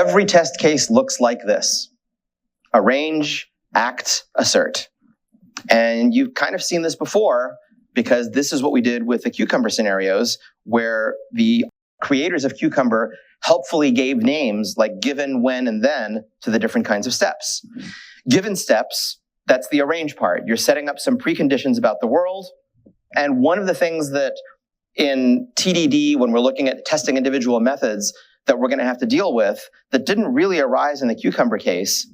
Every test case looks like this: arrange, act, assert. And you've kind of seen this before, because this is what we did with the Cucumber scenarios, where the creators of Cucumber helpfully gave names like given, when, and then to the different kinds of steps. Given steps, that's the arrange part. You're setting up some preconditions about the world. And one of the things that in TDD, when we're looking at testing individual methods that we're going to have to deal with that didn't really arise in the Cucumber case,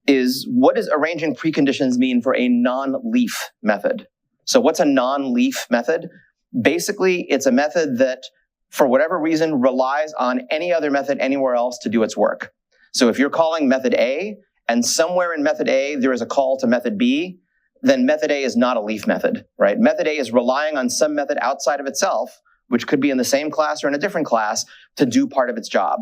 is what does arranging preconditions mean for a non-leaf method? So what's a non-leaf method? Basically, it's a method that, for whatever reason, relies on any other method anywhere else to do its work. So if you're calling method A, and somewhere in method A there is a call to method B, then method A is not a leaf method, right? Method A is relying on some method outside of itself, which could be in the same class or in a different class, to do part of its job.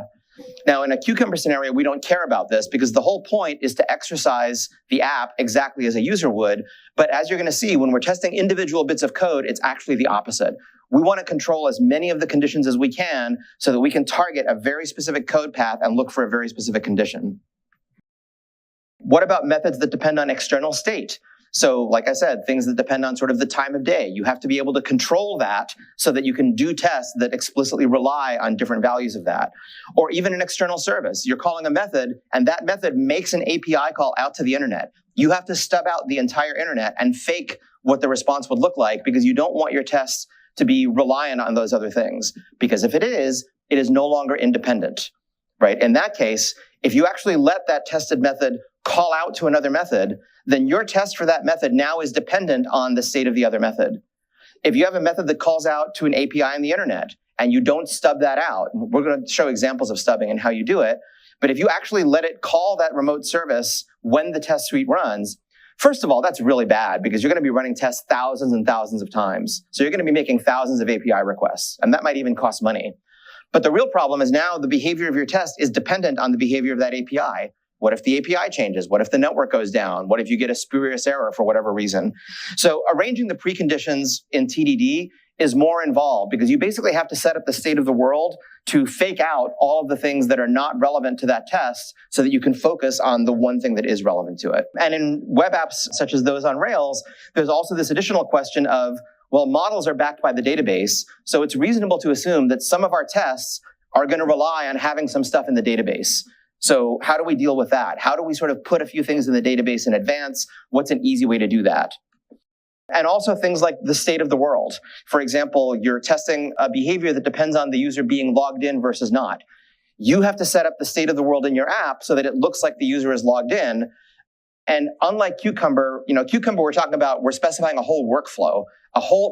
Now, in a Cucumber scenario, we don't care about this because the whole point is to exercise the app exactly as a user would. But as you're going to see, when we're testing individual bits of code, it's actually the opposite. We want to control as many of the conditions as we can so that we can target a very specific code path and look for a very specific condition. What about methods that depend on external state? So, like I said, things that depend on sort of the time of day. You have to be able to control that so that you can do tests that explicitly rely on different values of that. Or even an external service. You're calling a method, and that method makes an API call out to the internet. You have to stub out the entire internet and fake what the response would look like, because you don't want your tests to be reliant on those other things. Because if it is no longer independent, right? In that case, if you actually let that tested method call out to another method, then your test for that method now is dependent on the state of the other method. If you have a method that calls out to an API on the internet and you don't stub that out, we're going to show examples of stubbing and how you do it, but if you actually let it call that remote service when the test suite runs, first of all, that's really bad because you're going to be running tests thousands and thousands of times. So you're going to be making thousands of API requests, and that might even cost money. But the real problem is now the behavior of your test is dependent on the behavior of that API. What if the API changes? What if the network goes down? What if you get a spurious error for whatever reason? So arranging the preconditions in TDD is more involved because you basically have to set up the state of the world to fake out all of the things that are not relevant to that test so that you can focus on the one thing that is relevant to it. And in web apps such as those on Rails, there's also this additional question of, well, models are backed by the database, so it's reasonable to assume that some of our tests are going to rely on having some stuff in the database. So how do we deal with that? How do we sort of put a few things in the database in advance? What's an easy way to do that? And also things like the state of the world. For example, you're testing a behavior that depends on the user being logged in versus not. You have to set up the state of the world in your app so that it looks like the user is logged in. And unlike Cucumber, Cucumber we're specifying a whole workflow,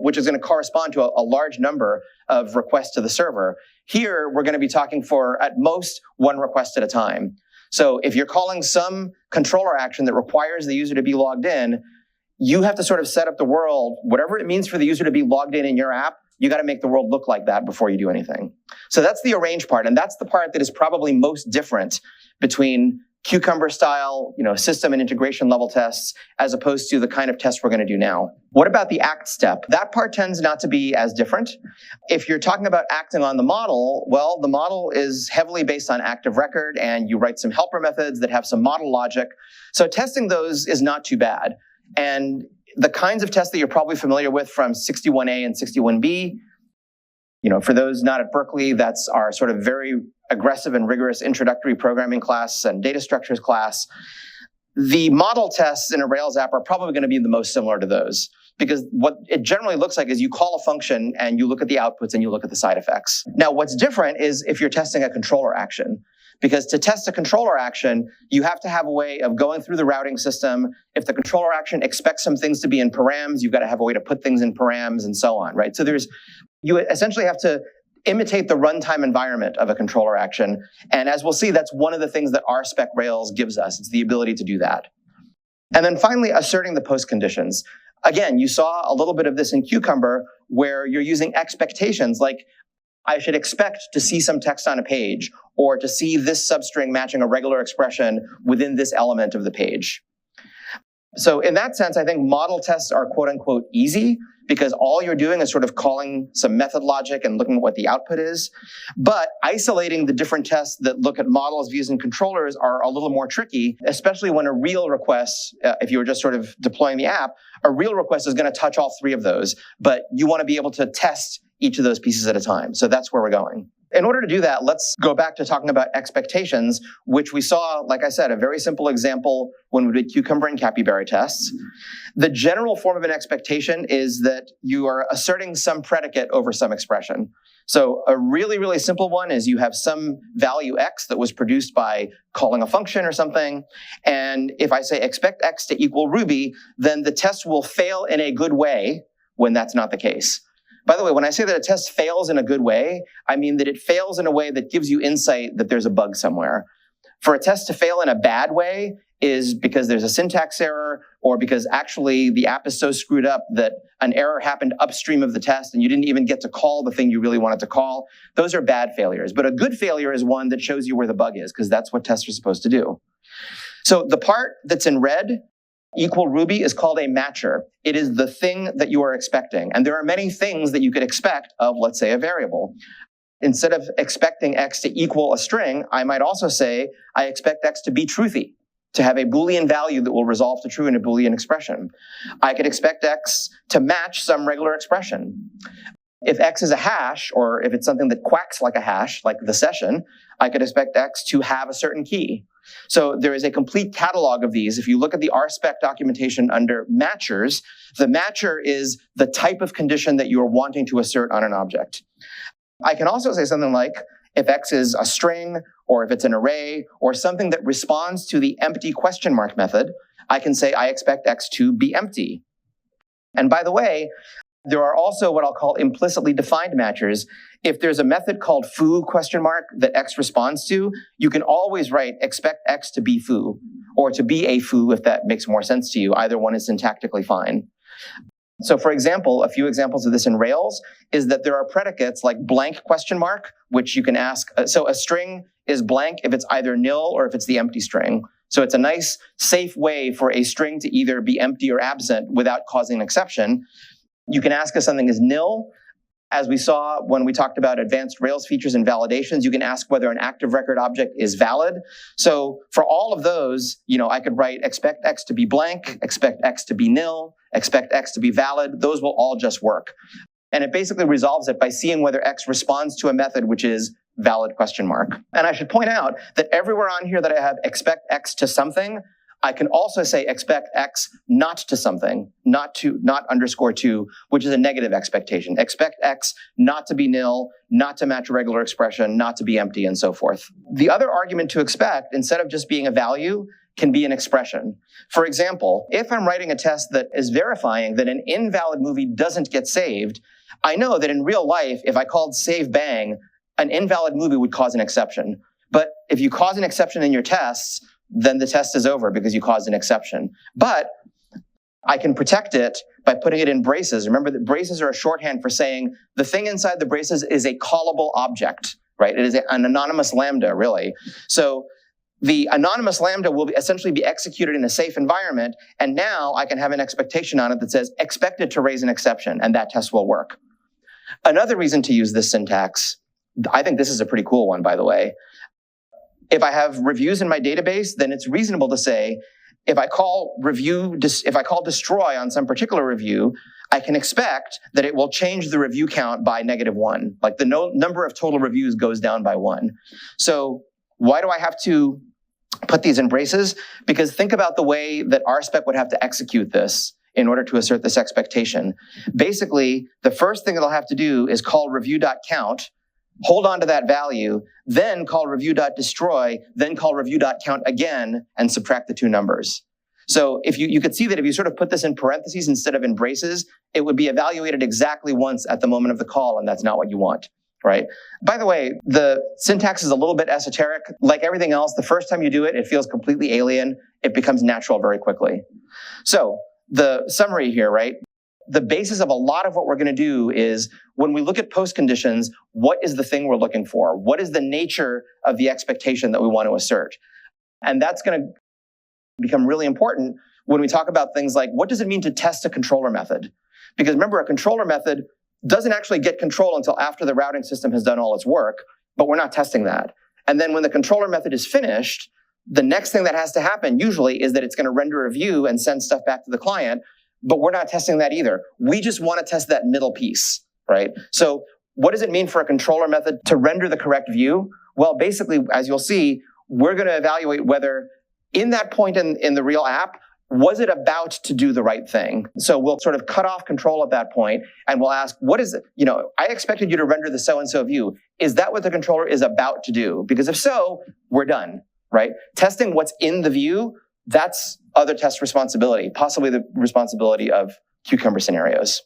which is going to correspond to a large number of requests to the server. Here, we're going to be talking for, at most, one request at a time. So if you're calling some controller action that requires the user to be logged in, you have to sort of set up the world, whatever it means for the user to be logged in your app, you got to make the world look like that before you do anything. So that's the arrange part, and that's the part that is probably most different between Cucumber style, system and integration level tests, as opposed to the kind of tests we're going to do now. What about the act step? That part tends not to be as different. If you're talking about acting on the model, well, the model is heavily based on active record, and you write some helper methods that have some model logic. So testing those is not too bad. And the kinds of tests that you're probably familiar with from 61A and 61B, for those not at Berkeley, that's our sort of very aggressive and rigorous introductory programming class and data structures class. The model tests in a Rails app are probably going to be the most similar to those, because what it generally looks like is you call a function and you look at the outputs and you look at the side effects. Now, what's different is if you're testing a controller action, because to test a controller action, you have to have a way of going through the routing system. If the controller action expects some things to be in params, you've got to have a way to put things in params and so on, right? So you essentially have to imitate the runtime environment of a controller action. And as we'll see, that's one of the things that RSpec Rails gives us. It's the ability to do that. And then finally, asserting the post conditions. Again, you saw a little bit of this in Cucumber, where you're using expectations like, I should expect to see some text on a page, or to see this substring matching a regular expression within this element of the page. So in that sense, I think model tests are quote unquote easy, because all you're doing is sort of calling some method logic and looking at what the output is. But isolating the different tests that look at models, views, and controllers are a little more tricky, especially when a real request, if you were just sort of deploying the app, a real request is going to touch all three of those. But you want to be able to test each of those pieces at a time. So that's where we're going. In order to do that, let's go back to talking about expectations, which we saw, like I said, a very simple example when we did cucumber and capybara tests. The general form of an expectation is that you are asserting some predicate over some expression. So a really, really simple one is you have some value x that was produced by calling a function or something. And if I say expect x to equal Ruby, then the test will fail in a good way when that's not the case. By the way, when I say that a test fails in a good way, I mean that it fails in a way that gives you insight that there's a bug somewhere. For a test to fail in a bad way is because there's a syntax error or because actually the app is so screwed up that an error happened upstream of the test and you didn't even get to call the thing you really wanted to call. Those are bad failures. But a good failure is one that shows you where the bug is, because that's what tests are supposed to do. So the part that's in red, equal Ruby, is called a matcher. It is the thing that you are expecting. And there are many things that you could expect of, let's say, a variable. Instead of expecting x to equal a string, I might also say, I expect x to be truthy, to have a Boolean value that will resolve to true in a Boolean expression. I could expect x to match some regular expression. If x is a hash, or if it's something that quacks like a hash, like the session, I could expect x to have a certain key. So there is a complete catalog of these. If you look at the RSpec documentation under matchers, the matcher is the type of condition that you are wanting to assert on an object. I can also say something like, if x is a string, or if it's an array, or something that responds to the empty question mark method, I can say I expect x to be empty. And by the way, there are also what I'll call implicitly defined matchers. If there's a method called foo question mark that x responds to, you can always write expect x to be foo, or to be a foo if that makes more sense to you. Either one is syntactically fine. So for example, a few examples of this in Rails is that there are predicates like blank question mark, which you can ask. So a string is blank if it's either nil or if it's the empty string. So it's a nice, safe way for a string to either be empty or absent without causing an exception. You can ask if something is nil. As we saw when we talked about advanced Rails features and validations, you can ask whether an active record object is valid. So for all of those, I could write expect x to be blank, expect x to be nil, expect x to be valid. Those will all just work. And it basically resolves it by seeing whether x responds to a method which is valid question mark. And I should point out that everywhere on here that I have expect x to something, I can also say expect x not to something, not underscore to, which is a negative expectation. Expect x not to be nil, not to match a regular expression, not to be empty, and so forth. The other argument to expect, instead of just being a value, can be an expression. For example, if I'm writing a test that is verifying that an invalid movie doesn't get saved, I know that in real life, if I called save bang, an invalid movie would cause an exception. But if you cause an exception in your tests, then the test is over because you caused an exception. But I can protect it by putting it in braces. Remember that braces are a shorthand for saying the thing inside the braces is a callable object, right? It is an anonymous lambda, really. So the anonymous lambda will essentially be executed in a safe environment, and now I can have an expectation on it that says expect it to raise an exception, and that test will work. Another reason to use this syntax, I think this is a pretty cool one, by the way. If I have reviews in my database, then it's reasonable to say, if I call destroy on some particular review, I can expect that it will change the review count by -1. Like the number of total reviews goes down by 1. So why do I have to put these in braces? Because think about the way that RSpec would have to execute this in order to assert this expectation. Basically, the first thing it'll have to do is call review.count, hold on to that value, then call review.destroy, then call review.count again, and subtract the two numbers. So if you could see that if you sort of put this in parentheses instead of in braces, it would be evaluated exactly once at the moment of the call, and that's not what you want, right? By the way, the syntax is a little bit esoteric. Like everything else, the first time you do it, it feels completely alien. It becomes natural very quickly. So the summary here, right? The basis of a lot of what we're going to do is when we look at post conditions, what is the thing we're looking for? What is the nature of the expectation that we want to assert? And that's going to become really important when we talk about things like, what does it mean to test a controller method? Because remember, a controller method doesn't actually get control until after the routing system has done all its work, but we're not testing that. And then when the controller method is finished, the next thing that has to happen usually is that it's going to render a view and send stuff back to the client, but we're not testing that either. We just want to test that middle piece, right? So what does it mean for a controller method to render the correct view? Well, basically, as you'll see, we're going to evaluate whether in that point in the real app, was it about to do the right thing? So we'll sort of cut off control at that point, and we'll ask, what is it? I expected you to render the so-and-so view. Is that what the controller is about to do? Because if so, we're done, right? Testing what's in the view, that's other test responsibility, possibly the responsibility of Cucumber scenarios.